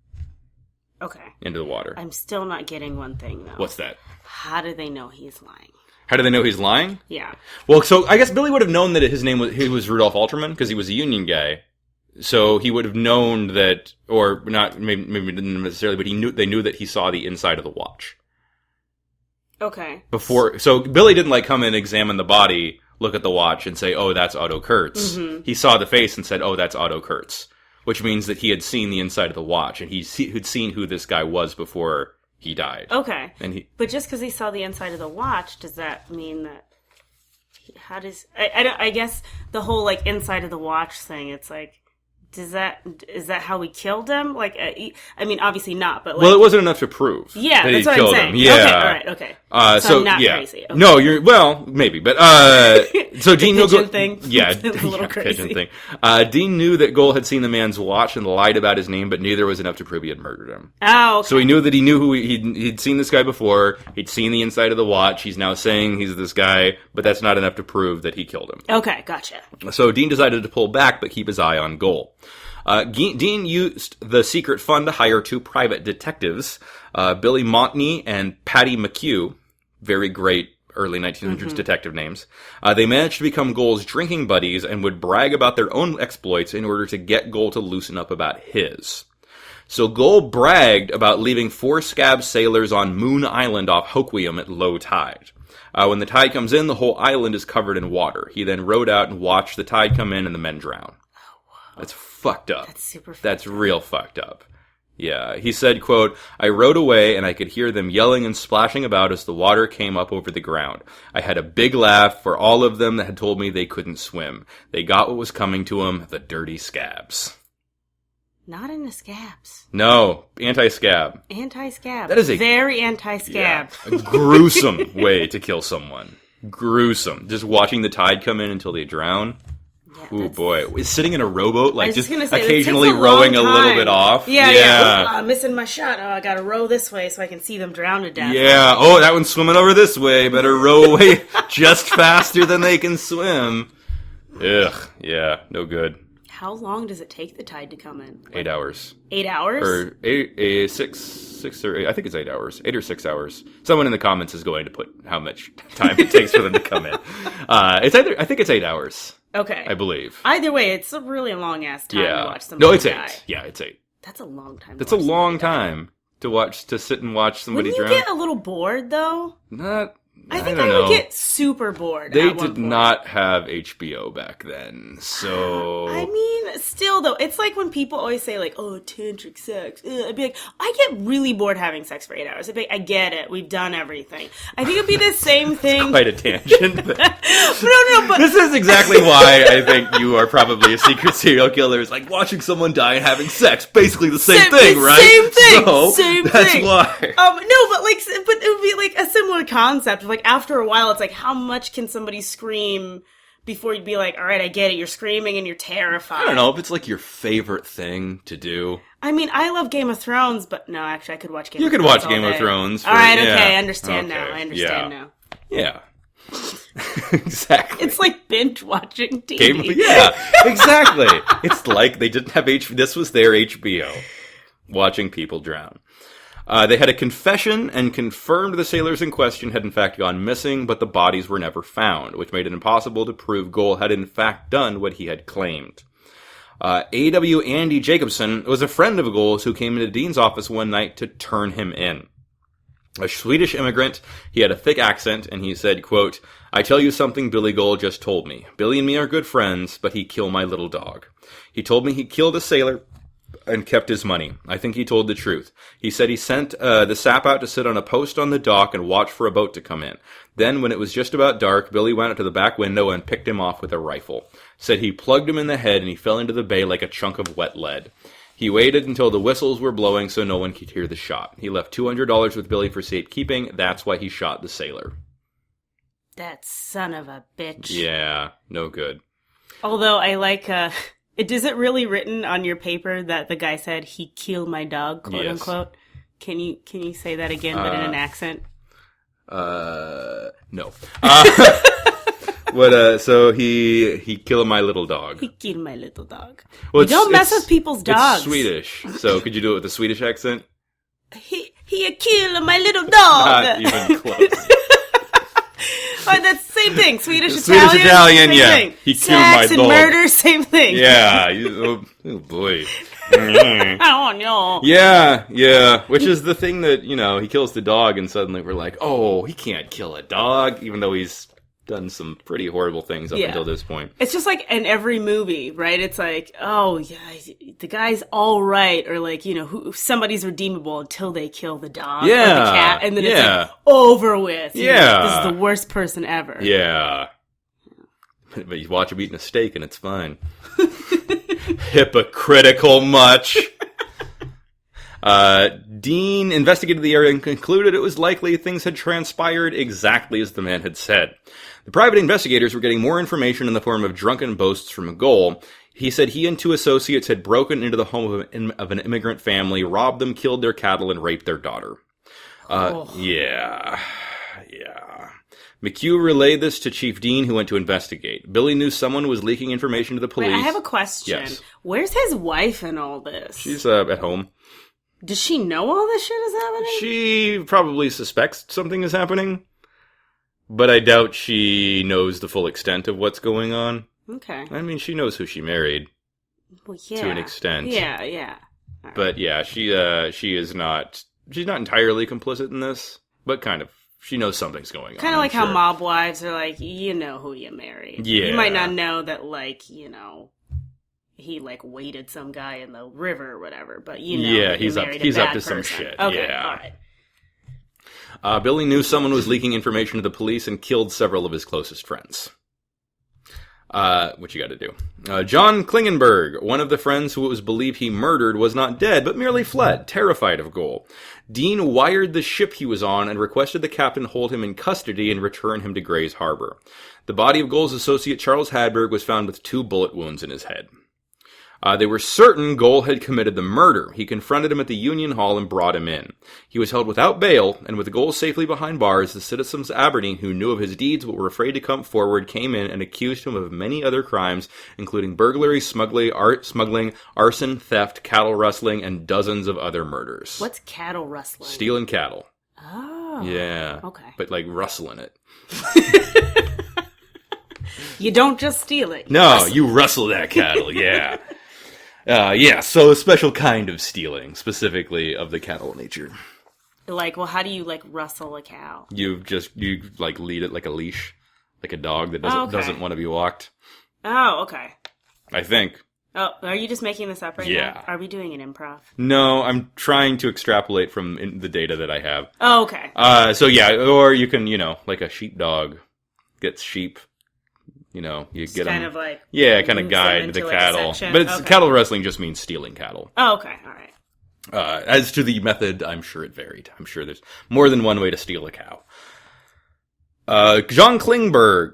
into the water. I'm still not getting one thing, though. What's that? How do they know he's lying? How do they know he's lying? Yeah. Well, so I guess Billy would have known that his name was Rudolf Alterman because he was a Union guy. So he would have known that, or not, maybe didn't necessarily, but they knew that he saw the inside of the watch. Okay. So Billy didn't come and examine the body, look at the watch, and say, "Oh, that's Otto Kurtz." Mm-hmm. He saw the face and said, "Oh, that's Otto Kurtz," which means that he had seen the inside of the watch and he'd seen who this guy was before he died. Okay. And but just because he saw the inside of the watch, does that mean that? I guess the whole inside of the watch thing. It's is that how we killed him? I mean, obviously not, but well, it wasn't enough to prove. Yeah, that that's what killed I'm saying. Him. Yeah. Okay, all right, okay. So I'm not yeah. crazy. Okay. No, maybe, but so Dean the pigeon thing. Yeah, it's a little crazy. Pigeon thing. Dean knew that Gohl had seen the man's watch and lied about his name, but neither was enough to prove he had murdered him. Oh, okay. So he knew that he knew who he'd seen this guy before. He'd seen the inside of the watch. He's now saying he's this guy, but that's not enough to prove that he killed him. Okay, gotcha. So Dean decided to pull back, but keep his eye on Gohl. Dean used the secret fund to hire two private detectives, Billy Montney and Patty McHugh, very great early 1900s detective names. They managed to become Gohl's drinking buddies and would brag about their own exploits in order to get Gohl to loosen up about his. So Gohl bragged about leaving 4 scab sailors on Moon Island off Hoquiam at low tide. When the tide comes in, the whole island is covered in water. He then rowed out and watched the tide come in and the men drown. That's fucked up. That's super fucked up. That's real fucked up. Yeah. He said, quote, "I rowed away and I could hear them yelling and splashing about as the water came up over the ground. I had a big laugh for all of them that had told me they couldn't swim. They got what was coming to them, the dirty scabs." Not into scabs. No, anti-scab. Anti-scab. That is very anti-scab. Yeah, a gruesome way to kill someone. Gruesome. Just watching the tide come in until they drown. Yeah, ooh, boy. Sitting in a rowboat, just occasionally rowing a little bit off. Yeah. Oh, I'm missing my shot. Oh, I gotta row this way so I can see them drown to death. Yeah. Oh, that one's swimming over this way. Better row away just faster than they can swim. Ugh. Yeah. No good. How long does it take the tide to come in? 8 hours. 8 hours? Or six or 8, I think it's 8 hours. 8 or 6 hours. Someone in the comments is going to put how much time it takes for them to come in. I think it's 8 hours. Okay. I believe. Either way, it's a really long-ass time to watch somebody No, it's die. 8. Yeah, it's 8. That's a long time. That's a long time to sit and watch somebody drown. Wouldn't you get a little bored, though? I think I would get super bored. They did not have HBO back then, so... I mean, still, though, it's like when people always say, like, oh, tantric sex. I'd be like, I get really bored having sex for 8 hours. I'd be like, I get it. We've done everything. I think it'd be the same thing. Quite a tangent. But... no, but... This is exactly why I think you are probably a secret serial killer. It's like watching someone die and having sex. Basically the same thing, right? Same thing. So, same that's thing. why. No, but it would be like a similar concept. Like after a while, it's like, how much can somebody scream before you'd be like, all right, I get it. You're screaming and you're terrified. I don't know if it's like your favorite thing to do. I mean, I love Game of Thrones, but no, actually, I could watch Game of Thrones. You could watch Game of Thrones. All right, okay, I understand now. I understand now. Yeah. Exactly. It's like binge watching TV. Yeah, exactly. It's like they didn't have this was their HBO. Watching people drown. They had a confession and confirmed the sailors in question had in fact gone missing, but the bodies were never found, which made it impossible to prove Gohl had in fact done what he had claimed. A.W. Andy Jacobson was a friend of Gohl's who came into Dean's office one night to turn him in. A Swedish immigrant, he had a thick accent, and he said, quote, I tell you something Billy Gohl just told me. Billy and me are good friends, but he killed my little dog. He told me he killed a sailor and kept his money. I think he told the truth. He said he sent the sap out to sit on a post on the dock and watch for a boat to come in. Then, when it was just about dark, Billy went out to the back window and picked him off with a rifle. Said he plugged him in the head and he fell into the bay like a chunk of wet lead. He waited until the whistles were blowing so no one could hear the shot. He left $200 with Billy for safekeeping. That's why he shot the sailor. That son of a bitch. Yeah, no good. Although I like... Is it really written on your paper that the guy said he killed my dog, quote unquote? Can you say that again, but in an accent? No. So he killed my little dog. He killed my little dog. Well, you don't mess with people's dogs. It's Swedish. So could you do it with a Swedish accent? He killed my little dog. Not even close. Oh, that's the same thing. Swedish, Italian, yeah. Thing. He killed my dog. Sex and murder, same thing. Yeah. Oh boy. Oh no. Yeah. Which is the thing that, he kills the dog and suddenly we're like, oh, he can't kill a dog, even though he's done some pretty horrible things up until this point. It's just like in every movie, right? It's like, oh yeah, the guy's all right, or like, somebody's redeemable until they kill the dog or the cat, and then it's like over with. This is the worst person ever. Yeah. But you watch him eating a steak and it's fine. Hypocritical much. Dean investigated the area and concluded it was likely things had transpired exactly as the man had said. The private investigators were getting more information in the form of drunken boasts from Gohl. He said he and 2 associates had broken into the home of an immigrant family, robbed them, killed their cattle, and raped their daughter. Yeah. McHugh relayed this to Chief Dean, who went to investigate. Billy knew someone was leaking information to the police. Wait, I have a question. Yes. Where's his wife in all this? She's at home. Does she know all this shit is happening? She probably suspects something is happening, but I doubt she knows the full extent of what's going on. Okay. I mean, she knows who she married. Well, yeah. To an extent. Yeah. Right. But yeah, she is not. She's not entirely complicit in this, but kind of. She knows something's going on. Kind of like how mob wives are like, you know who you married. Yeah. You might not know that, like, he like waded some guy in the river or whatever, but he's up to some shit. Okay, yeah. all right. Billy knew someone was leaking information to the police and killed several of his closest friends. What you got to do? John Klingenberg, one of the friends who it was believed he murdered, was not dead, but merely fled, terrified of Gohl. Dean wired the ship he was on and requested the captain hold him in custody and return him to Gray's Harbor. The body of Gohl's associate Charles Hadberg was found with 2 bullet wounds in his head. They were certain Gohl had committed the murder. He confronted him at the Union Hall and brought him in. He was held without bail, and with Gohl safely behind bars, the citizens of Aberdeen who knew of his deeds but were afraid to come forward came in and accused him of many other crimes, including burglary, smuggling, arson, theft, cattle rustling, and dozens of other murders. What's cattle rustling? Stealing cattle. Oh. Yeah. Okay. But, like, rustling it. You don't just steal it. No, you rustle that cattle, yeah. So a special kind of stealing, specifically of the cattle nature. Like, well, how do you, like, rustle a cow? You lead it like a leash, like a dog that doesn't want to be walked. Oh, okay. I think. Oh, are you just making this up right Yeah. now? Are we doing an improv? No, I'm trying to extrapolate from the data that I have. Oh, okay. Or you can, like a sheepdog gets sheep. You It's get kind them. of like... Kind of guide into, the like, a cattle. section. But Okay. cattle wrestling just means stealing cattle. Oh, okay. All right. As to the method, I'm sure it varied. I'm sure there's more than one way to steal a cow. John Klingberg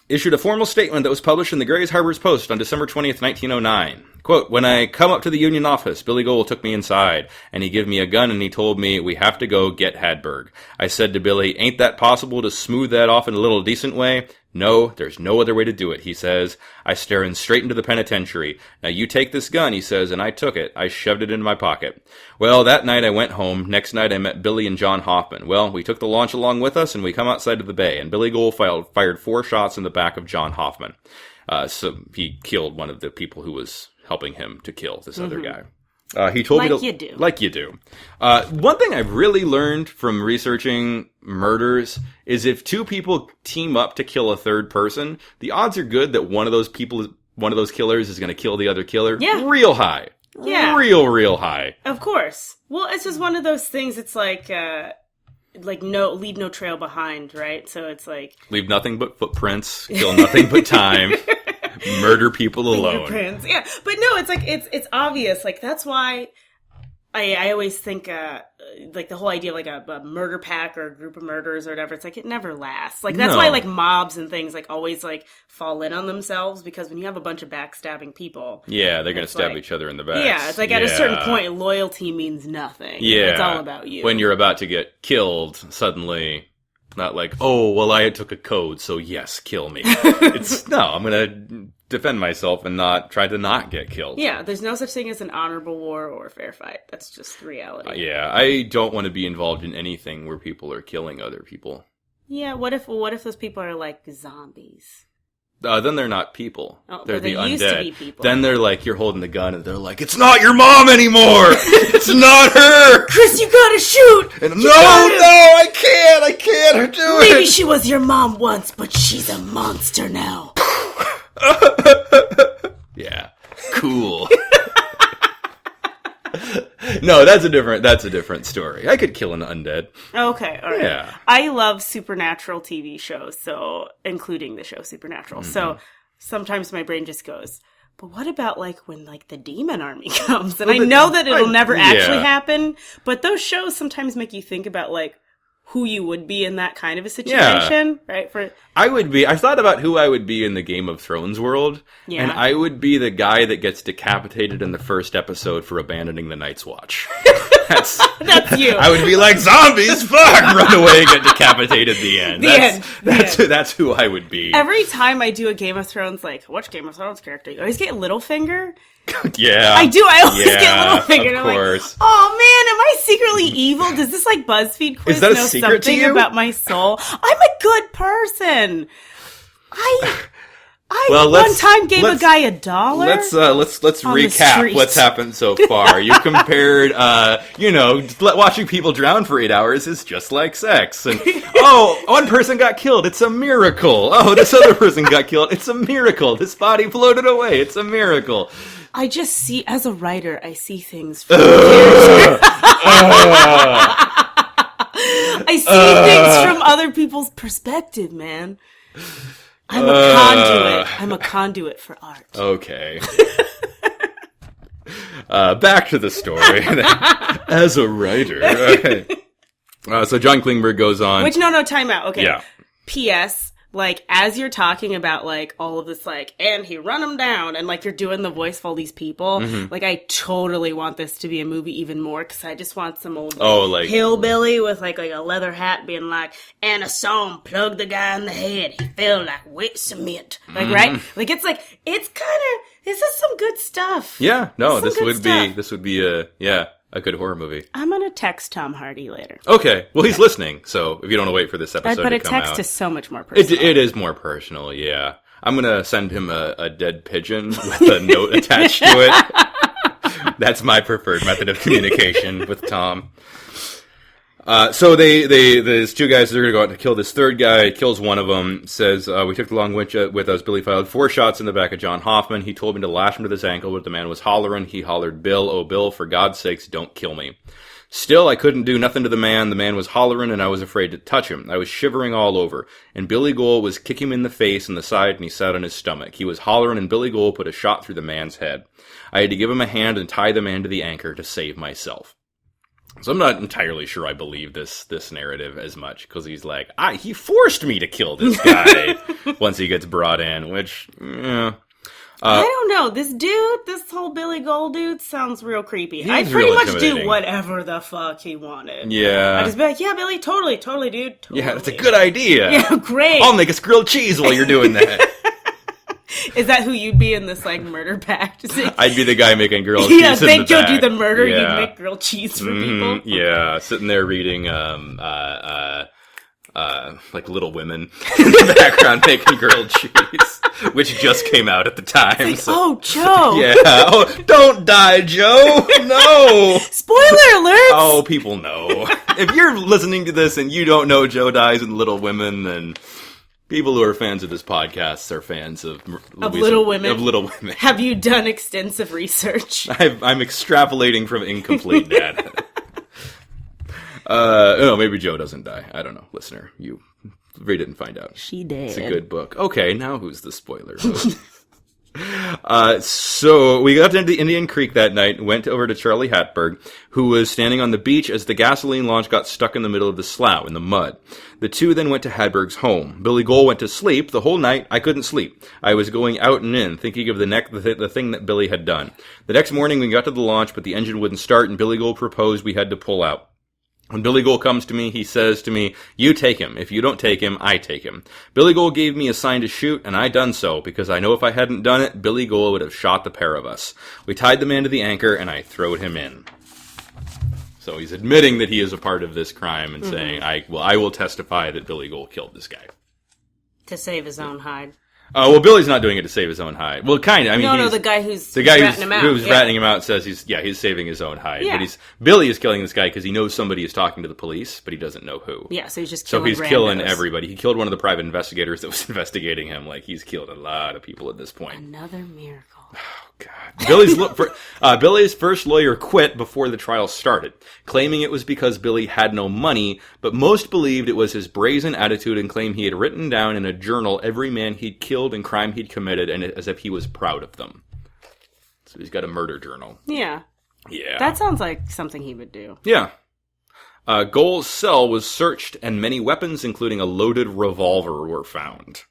issued a formal statement that was published in the Grays Harbors Post on December 20th, 1909. Quote, "When I come up to the Union office, Billy Gohl took me inside, and he gave me a gun and he told me, we have to go get Hadberg. I said to Billy, ain't that possible to smooth that off in a little decent way? No, there's no other way to do it, he says. I stare in straight into the penitentiary. Now you take this gun, he says, and I took it. I shoved it into my pocket. Well, that night I went home. Next night I met Billy and John Hoffman. Well, we took the launch along with us, and we come outside of the bay, and Billy Gohl fired 4 shots in the back of John Hoffman. So he killed one of the people who was helping him to kill this other guy. He told me to... Like you do. One thing I've really learned from researching murders is if 2 people team up to kill a third person, the odds are good that one of those killers is going to kill the other killer. Yeah. Real high. Yeah. Real high. Of course. Well, it's just one of those things. It's like leave no trail behind, right? So it's like... Leave nothing but footprints, kill nothing but time, murder people alone. Fingerprints. Yeah, but no, it's like, it's obvious. Like, that's why I always think, like, the whole idea of, like, a murder pack or a group of murderers or whatever, it's like, it never lasts. Like, that's why, like, mobs and things, like, always, like, fall in on themselves, because when you have a bunch of backstabbing people... Yeah, they're going to stab each other in the back. Yeah, it's like, at a certain point, loyalty means nothing. Yeah. It's all about you. When you're about to get killed, suddenly... Not like, oh, well, I took a code, so yes, kill me. I'm going to defend myself and not try to not get killed. Yeah, there's no such thing as an honorable war or a fair fight. That's just the reality. I don't want to be involved in anything where people are killing other people. Yeah, what if those people are like zombies? Then they're not people. Oh, they're the undead. Used to be people. Then they're like, you're holding the gun, and they're like, it's not your mom anymore! It's not her! Chris, you gotta shoot! And I can't do it! Maybe she was your mom once, but she's a monster now. Yeah. Cool. No, that's a different story. I could kill an undead. Okay, all right. Yeah. I love supernatural TV shows, so including the show Supernatural. Mm-hmm. So sometimes my brain just goes, but what about like when like the demon army comes? And I know that it'll never actually happen, but those shows sometimes make you think about like who you would be in that kind of a situation, right? I thought about who I would be in the Game of Thrones world, and I would be the guy that gets decapitated in the first episode for abandoning the Night's Watch. That's you. I would be like, zombies, fuck, run away, get decapitated, the end. That's who I would be. Every time I do a Game of Thrones, like, which Game of Thrones character? You always get Littlefinger. Yeah. I do. I always get Littlefinger. Of course. Like, oh man, am I secretly evil? Does this like BuzzFeed quiz know something about my soul? I'm a good person. I one time gave a guy $1. Let's recap what's happened so far. You compared, watching people drown for 8 hours is just like sex. And, one person got killed. It's a miracle. Oh, this other person got killed. It's a miracle. This body floated away. It's a miracle. I just see, as a writer, I see things from I see things from other people's perspective, man. I'm a conduit. I'm a conduit for art. Okay. Back to the story. As a writer. Okay. So John Klingberg goes on. No, time out. Okay. Yeah. P.S. like, as you're talking about, like, all of this, like, and he run him down, and, like, you're doing the voice of all these people, like, I totally want this to be a movie even more, because I just want some old hillbilly with, like, a leather hat being like, and a song plugged the guy in the head. He felt like wet cement. Like, right? Like, it's kind of, this is some good stuff. Yeah, no, this would be a good horror movie. I'm going to text Tom Hardy later. Okay. Well, he's listening, so if you don't want to wait for this episode to come out. But a text is so much more personal. It is more personal, yeah. I'm going to send him a dead pigeon with a note attached to it. That's my preferred method of communication with Tom. So these two guys are going to go out to kill this third guy, kills one of them, says, we took the long winch with us. Billy fired 4 shots in the back of John Hoffman. He told me to lash him to his ankle, but the man was hollering. He hollered, Bill, oh Bill, for God's sakes, don't kill me. Still, I couldn't do nothing to the man. The man was hollering, and I was afraid to touch him. I was shivering all over. And Billy Gohl was kicking him in the face and the side, and he sat on his stomach. He was hollering, and Billy Gohl put a shot through the man's head. I had to give him a hand and tie the man to the anchor to save myself. So I'm not entirely sure I believe this narrative as much, because he's like, he forced me to kill this guy once he gets brought in, which, I don't know. This whole Billy Gohl dude sounds real creepy. I'd pretty real much do whatever the fuck he wanted. Yeah. I'd just be like, yeah, Billy, totally, dude. Totally. Yeah, that's a good idea. Yeah, great. I'll make us grilled cheese while you're doing that. Is that who you'd be in this, like, murder pact? I'd be the guy making grilled cheese in the back. Yeah, they'd go do the murder, you'd make grilled cheese for people. Yeah, sitting there reading, like Little Women in the background making grilled cheese, which just came out at the time. Like, oh, Joe! Yeah. Oh, don't die, Joe! No! Spoiler alert! Oh, people know. If you're listening to this and you don't know Joe dies in Little Women, then... People who are fans of this podcast are fans of Little Women. Of Little Women. Have you done extensive research? I'm extrapolating from incomplete data. Maybe Joe doesn't die. I don't know, listener. You read it and find out. She did. It's a good book. Okay, now who's the spoiler? So we got into Indian Creek that night and went over to Charlie Hatberg, who was standing on the beach as the gasoline launch got stuck in the middle of the slough in the mud. The two then went to Hatberg's home. Billy Gohl went to sleep. The whole night, I couldn't sleep. I was going out and in, thinking of the thing that Billy had done. The next morning, we got to the launch, but the engine wouldn't start, and Billy Gohl proposed we had to pull out. When Billy Gohl comes to me, he says to me, you take him. If you don't take him, I take him. Billy Gohl gave me a sign to shoot, and I done so, because I know if I hadn't done it, Billy Gohl would have shot the pair of us. We tied the man to the anchor, and I throwed him in. So he's admitting that he is a part of this crime and saying, I will testify that Billy Gohl killed this guy. To save his own hide. Well, Billy's not doing it to save his own hide. Well, kind of. I mean, the guy who's ratting him out says he's saving his own hide. Yeah. But Billy is killing this guy because he knows somebody is talking to the police, but he doesn't know who. Yeah, so he's just killing randos. He killed one of the private investigators that was investigating him. Like, he's killed a lot of people at this point. Another miracle. Oh, God. Billy's first lawyer quit before the trial started, claiming it was because Billy had no money, but most believed it was his brazen attitude and claim he had written down in a journal every man he'd killed and crime he'd committed, and as if he was proud of them. So he's got a murder journal. Yeah. Yeah. That sounds like something he would do. Yeah. Gohl's cell was searched, and many weapons, including a loaded revolver, were found.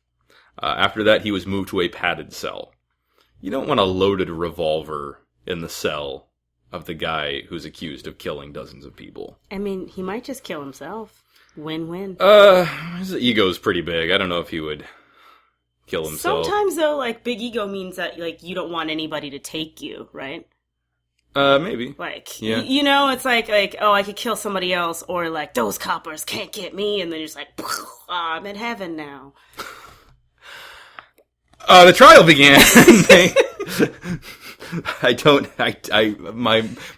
After that, he was moved to a padded cell. You don't want a loaded revolver in the cell of the guy who's accused of killing dozens of people. I mean, he might just kill himself. Win-win. His ego's pretty big. I don't know if he would kill himself. Sometimes, though, like, big ego means that, like, you don't want anybody to take you, right? Maybe. Like, yeah. It's like, oh, I could kill somebody else, or, like, those coppers can't get me, and then you're just like, oh, I'm in heaven now. The trial began.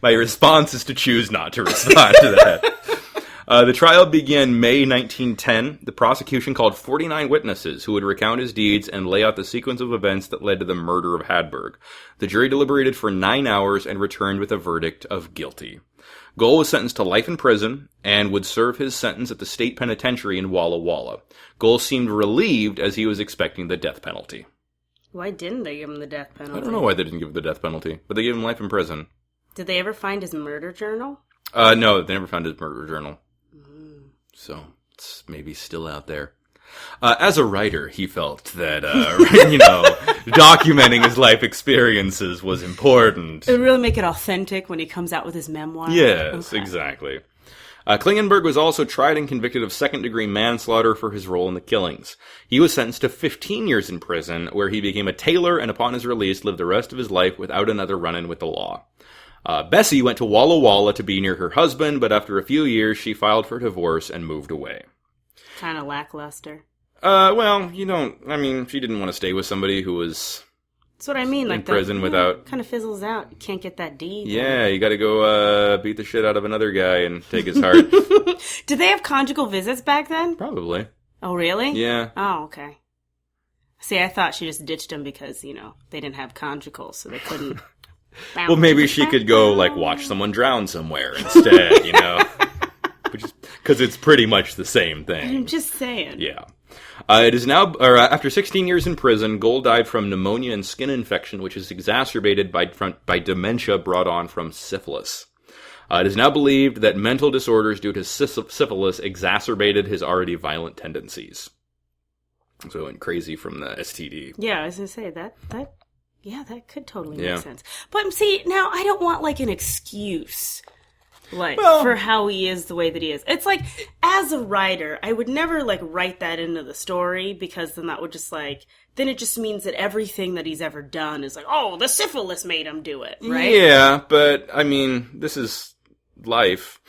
My response is to choose not to respond to that. The trial began May 1910. The prosecution called 49 witnesses who would recount his deeds and lay out the sequence of events that led to the murder of Hatberg. The jury deliberated for 9 hours and returned with a verdict of guilty. Gohl was sentenced to life in prison and would serve his sentence at the state penitentiary in Walla Walla. Gohl seemed relieved as he was expecting the death penalty. Why didn't they give him the death penalty? I don't know why they didn't give him the death penalty, but they gave him life in prison. Did they ever find his murder journal? No, they never found his murder journal. So, it's maybe still out there. As a writer, he felt that, documenting his life experiences was important. It would really make it authentic when he comes out with his memoir. Yes, exactly. Klingenberg was also tried and convicted of second-degree manslaughter for his role in the killings. He was sentenced to 15 years in prison, where he became a tailor and upon his release lived the rest of his life without another run-in with the law. Bessie went to Walla Walla to be near her husband, but after a few years she filed for divorce and moved away. Kind of lackluster. She didn't want to stay with somebody who was... That's what I mean. In prison without... Kind of fizzles out. You can't get that D. Yeah, you gotta go beat the shit out of another guy and take his heart. Did they have conjugal visits back then? Probably. Oh, really? Yeah. Oh, okay. See, I thought she just ditched him because, they didn't have conjugals, so they couldn't... Well, maybe she could go, watch someone drown somewhere instead, Because it's pretty much the same thing. I'm just saying. Yeah. It is now, after 16 years in prison, Gohl died from pneumonia and skin infection, which is exacerbated by dementia brought on from syphilis. It is now believed that mental disorders due to syphilis exacerbated his already violent tendencies. So it went crazy from the STD. Yeah, I was going to say, that could totally make sense. But see, now I don't want, an excuse. For how he is the way that he is. It's as a writer, I would never, write that into the story, because then that would just, then it just means that everything that he's ever done is the syphilis made him do it, right? Yeah, but, this is life.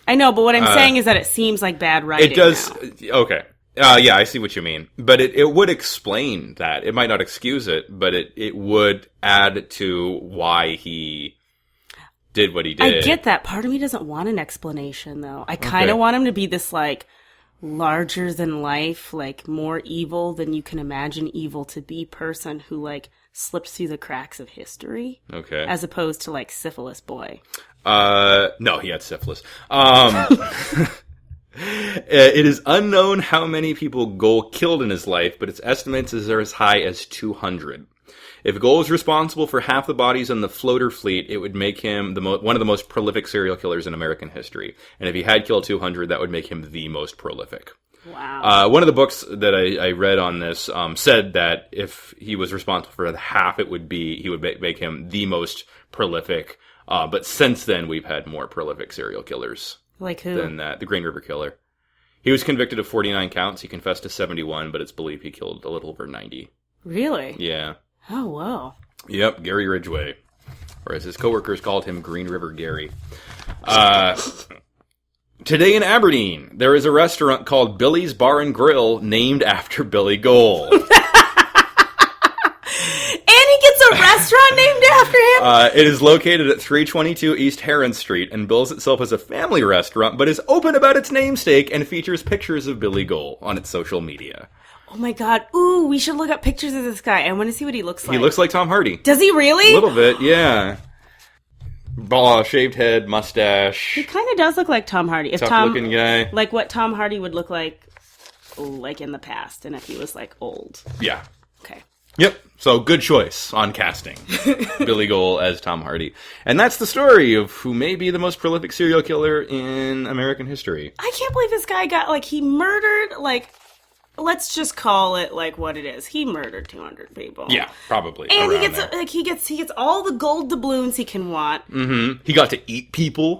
I know, but what I'm saying is that it seems like bad writing. It does, now. Okay. Yeah, I see what you mean. But it would explain that. It might not excuse it, but it would add to why he... did what he did. I get that. Part of me doesn't want an explanation, though. I kind of want him to be this, larger than life, more evil than you can imagine evil to be person who, slips through the cracks of history. Okay. As opposed to, syphilis boy. No, he had syphilis. It is unknown how many people Gohl killed in his life, but its estimates are as high as 200. If Gohl is responsible for half the bodies on the floater fleet, it would make him one of the most prolific serial killers in American history. And if he had killed 200, that would make him the most prolific. Wow. One of the books that I read on this said that if he was responsible for half, he would make him the most prolific. But since then, we've had more prolific serial killers. Like who? Than that. The Green River Killer. He was convicted of 49 counts. He confessed to 71, but it's believed he killed a little over 90. Really? Yeah. Oh, wow. Yep, Gary Ridgway. Or as his coworkers called him, Green River Gary. Today in Aberdeen, there is a restaurant called Billy's Bar and Grill named after Billy Gohl. And he gets a restaurant named after him? It is located at 322 East Heron Street and bills itself as a family restaurant, but is open about its namesake and features pictures of Billy Gohl on its social media. Oh my god. Ooh, we should look up pictures of this guy. I want to see what he looks like. He looks like Tom Hardy. Does he really? A little bit, yeah. Shaved head, mustache. He kind of does look like Tom Hardy. Tough-looking guy. Like what Tom Hardy would look like in the past, and if he was, old. Yeah. Okay. Yep. So, good choice on casting. Billy Gohl as Tom Hardy. And that's the story of who may be the most prolific serial killer in American history. I can't believe this guy got, he murdered, let's just call it what it is. He murdered 200 people. Yeah, probably. And he gets all the gold doubloons he can want. Mm-hmm. He got to eat people.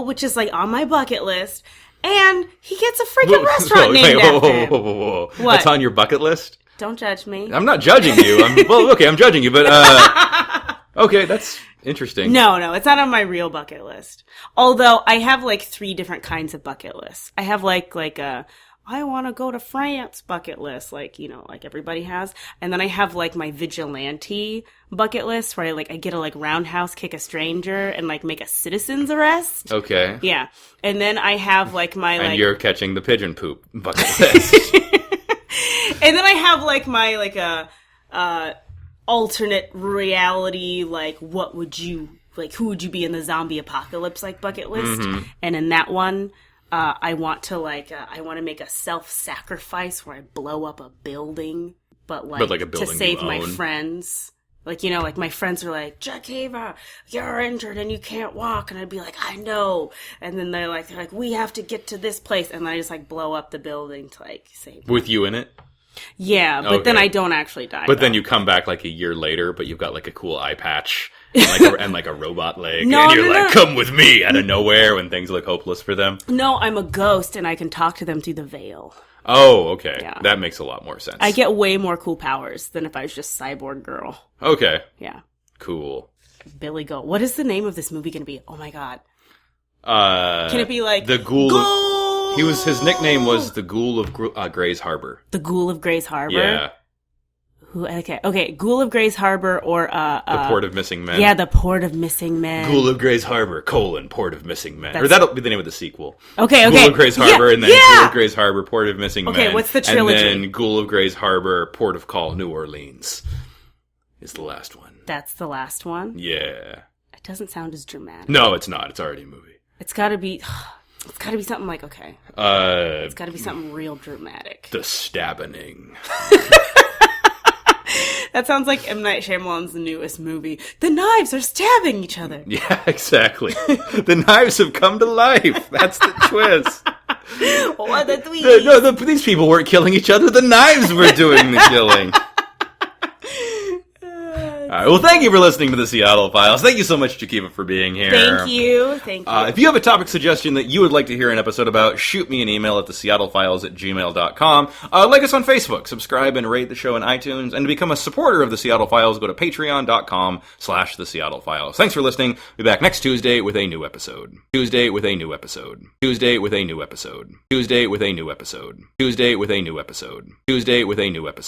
Which is on my bucket list. And he gets a freaking restaurant named after him. Whoa. What? That's on your bucket list? Don't judge me. I'm not judging you. I'm judging you, but okay, that's interesting. No, it's not on my real bucket list. Although I have 3 different kinds of bucket lists. I have a I want to go to France bucket list, like everybody has. And then I have my vigilante bucket list where I get a roundhouse kick a stranger and make a citizen's arrest. Okay. Yeah. And then I have my And you're catching the pigeon poop bucket list. And then I have my alternate reality, what would you who would you be in the zombie apocalypse bucket list? Mm-hmm. And in that one, I want to I want to make a self-sacrifice where I blow up a building, but a building to save my friends. Like, you know, like my friends are like, Jekeva, you're injured and you can't walk. And I'd be like, I know. And then they're like, we have to get to this place. And then I just like blow up the building to like save them. With you in it? Yeah, but then I don't actually die. But then you come back like a year later, but you've got like a cool eye patch and like a robot leg. And you're come with me out of nowhere when things look hopeless for them. No, I'm a ghost and I can talk to them through the veil. Oh, okay. Yeah. That makes a lot more sense. I get way more cool powers than if I was just cyborg girl. Okay. Yeah. Cool. Billy Gohl. What is the name of this movie going to be? Oh my god. Can it be like the Ghoul? Gohl! His nickname was the Ghoul of Gray's Harbor. The Ghoul of Gray's Harbor? Yeah. Okay. Ghoul of Gray's Harbor or the Port of Missing Men. Yeah, the Port of Missing Men. Ghoul of Gray's Harbor, Port of Missing Men. Or that'll be the name of the sequel. Okay. Ghoul of Gray's Harbor and then Ghoul of Gray's Harbor, Port of Missing Men. Okay, what's the trilogy? And then Ghoul of Gray's Harbor, Port of Call, New Orleans is the last one. That's the last one? Yeah. It doesn't sound as dramatic. No, it's not. It's already a movie. It's gotta be something like, okay. It's gotta be something real dramatic. The Stabbening. That sounds like M. Night Shyamalan's newest movie. The knives are stabbing each other. Yeah, exactly. The knives have come to life. That's the twist. What a twist. These people weren't killing each other. The knives were doing the killing. All right, well, thank you for listening to the Seattle Files. Thank you so much, Jekeva, for being here. Thank you. If you have a topic suggestion that you would like to hear an episode about, shoot me an email at theseattlefiles@gmail.com. Like us on Facebook, subscribe and rate the show in iTunes, and to become a supporter of the Seattle Files, go to patreon.com/theseattlefiles. Thanks for listening. Be back next Tuesday with a new episode. Tuesday with a new episode. Tuesday with a new episode. Tuesday with a new episode. Tuesday with a new episode. Tuesday with a new episode.